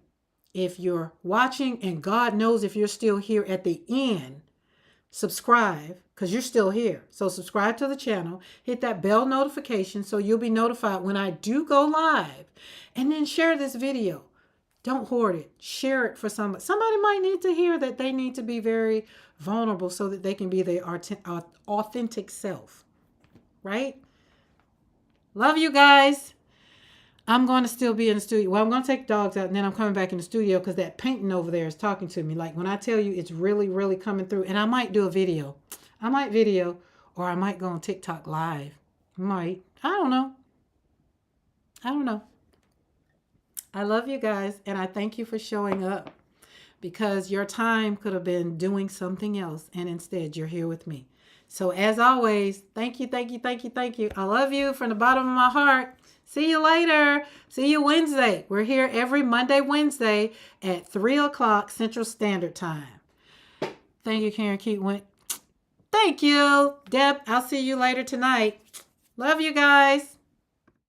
if you're watching, and God knows if you're still here at the end, subscribe because you're still here. So subscribe to the channel, hit that bell notification so you'll be notified when I do go live, and then share this video. Don't hoard it. Share it for somebody. Somebody might need to hear that they need to be very vulnerable so that they can be their authentic self. Right? Love you guys. I'm going to still be in the studio. Well, I'm going to take the dogs out, and then I'm coming back in the studio because that painting over there is talking to me. Like when I tell you it's really, really coming through. And I might do a video. I might video, or I might go on TikTok live. Might. I don't know. I love you guys, and I thank you for showing up, because your time could have been doing something else, and instead you're here with me. So as always, thank you. I love you from the bottom of my heart. See you later. See you Wednesday. We're here every Monday, Wednesday at 3 o'clock Central Standard Time. Thank you, Karen Keatwin. Thank you, Deb. I'll see you later tonight. Love you guys.